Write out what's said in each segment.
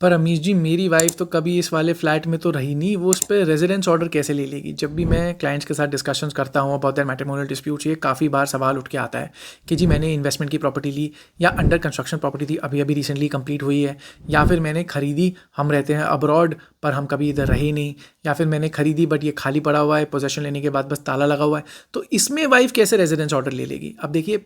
पर अमीश जी, मेरी वाइफ तो कभी इस वाले फ्लैट में तो रही नहीं, वो उस पर रेजिडेंस ऑर्डर कैसे ले लेगी? जब भी मैं क्लाइंट्स के साथ डिस्कशंस करता हूँ अबाउट देयर मैट्रिमोनियल डिस्प्यूट्स, ये काफ़ी बार सवाल उठ के आता है कि जी मैंने इन्वेस्टमेंट की प्रॉपर्टी ली, या अंडर कंस्ट्रक्शन प्रॉपर्टी थी, अभी अभी रिसेंटली कंप्लीट हुई है, या फिर मैंने खरीदी, हम रहते हैं अब्रॉड पर हम कभी इधर रहे नहीं, या फिर मैंने खरीदी बट ये खाली पड़ा हुआ है, पोजेशन लेने के बाद बस ताला लगा हुआ है। तो इसमें वाइफ कैसे रेजिडेंस ऑर्डर ले लेगी? अब देखिए,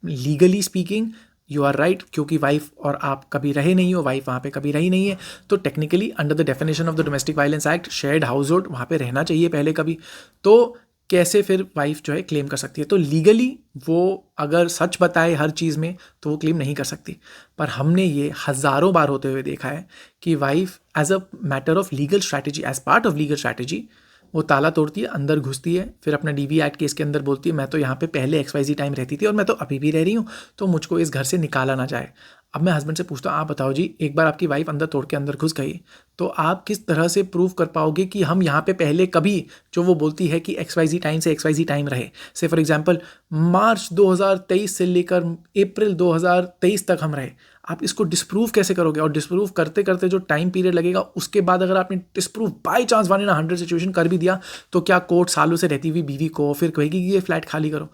legally speaking you are right, क्योंकि वाइफ और आप कभी रहे नहीं हो, वाइफ वहाँ पे कभी रही नहीं है, तो technically under the definition of the domestic violence act shared house hold वहाँ पे रहना चाहिए पहले कभी। तो कैसे फिर वाइफ जो है क्लेम कर सकती है? तो लीगली वो अगर सच बताए हर चीज़ में तो वो क्लेम नहीं कर सकती। पर हमने ये हज़ारों बार होते हुए देखा है कि wife as a matter of legal strategy, as part of legal strategy, वो ताला तोड़ती है, अंदर घुसती है, फिर अपना डीवी एक्ट केस के अंदर बोलती है मैं तो यहाँ पे पहले XYZ टाइम रहती थी और मैं तो अभी भी रह रही हूँ, तो मुझको इस घर से निकाला ना जाए। अब मैं हस्बैंड से पूछता हूँ, आप बताओ जी, एक बार आपकी वाइफ अंदर तोड़ के अंदर घुस गई तो आप किस तरह से प्रूव कर पाओगे कि हम यहाँ पे पहले कभी, जो वो बोलती है कि XYZ टाइम से XYZ टाइम रहे, से फॉर एग्जांपल मार्च 2023 से लेकर अप्रैल 2023 तक हम रहे, आप इसको डिस्प्रूव कैसे करोगे? और डिस्प्रूव करते करते जो टाइम पीरियड लगेगा, उसके बाद अगर आपने disprove by chance 1 in 100 situation कर भी दिया, तो क्या कोर्ट सालों से रहती हुई बीवी को फिर कहेगी कि ये फ्लैट खाली करो?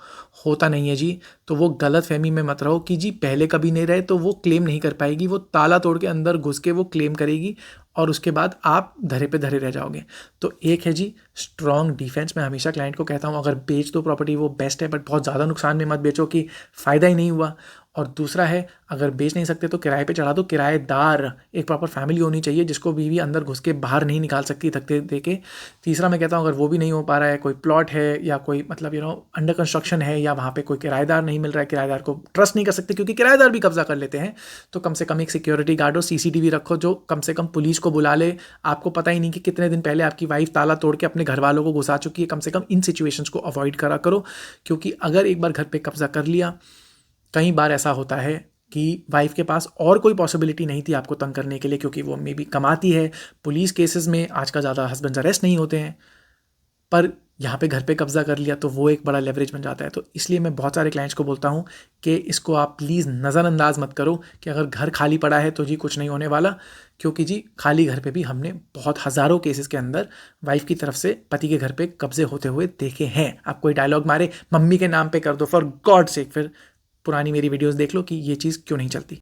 होता नहीं है जी। तो वो गलत फहमी में मत रहो कि जी पहले कभी नहीं रहे तो वो क्लेम नहीं कर पाएगी, वो ताला तोड़ के अंदर घुस के वो क्लेम करेगी और उसके बाद आप धरे पे धरे रह जाओगे। तो एक है जी स्ट्रॉन्ग डिफेंस। मैं हमेशा क्लाइंट को कहता हूँ, अगर बेच दो प्रॉपर्टी वो बेस्ट है, बट बहुत ज़्यादा नुकसान में मत बेचो कि फ़ायदा ही नहीं हुआ। और दूसरा है, अगर बेच नहीं सकते तो किराए पे चढ़ा दो। किराएदार एक प्रॉपर फैमिली होनी चाहिए जिसको बीवी अंदर घुस के बाहर नहीं निकाल सकती धक्के दे के। तीसरा मैं कहता हूँ, अगर वो भी नहीं हो पा रहा है, कोई प्लॉट है या कोई मतलब अंडर कंस्ट्रक्शन है, या वहाँ पे कोई किराएदार नहीं मिल रहा है, किराएदार को ट्रस्ट नहीं कर सकते क्योंकि किराएदार भी कब्जा कर लेते हैं, तो कम से कम एक सिक्योरिटी गार्ड हो, CCTV रखो, जो कम से कम पुलिस को बुला ले। आपको पता ही नहीं कि कितने दिन पहले आपकी वाइफ ताला तोड़ के अपने घर वालों को घुसा चुकी है। कम से कम इन सिचुएशंस को अवॉइड करा करो, क्योंकि अगर एक बार घर पे कब्जा कर लिया, कई बार ऐसा होता है कि वाइफ के पास और कोई पॉसिबिलिटी नहीं थी आपको तंग करने के लिए, क्योंकि वो मे बी कमाती है। पुलिस केसेस में आजकल ज़्यादा हस्बैंड अरेस्ट नहीं होते हैं, पर यहाँ पे घर पे कब्जा कर लिया तो वो एक बड़ा लेवरेज बन जाता है। तो इसलिए मैं बहुत सारे क्लाइंट्स को बोलता हूँ कि इसको आप प्लीज़ नज़रअंदाज मत करो कि अगर घर खाली पड़ा है तो जी कुछ नहीं होने वाला, क्योंकि जी खाली घर पे भी हमने बहुत हज़ारों केसेस के अंदर वाइफ की तरफ से पति के घर पे कब्जे होते हुए देखे हैं। आप कोई डायलॉग मारे मम्मी के नाम पे कर दो, फॉर गॉड सेक, फिर पुरानी मेरी वीडियोस देख लो कि ये चीज़ क्यों नहीं चलती।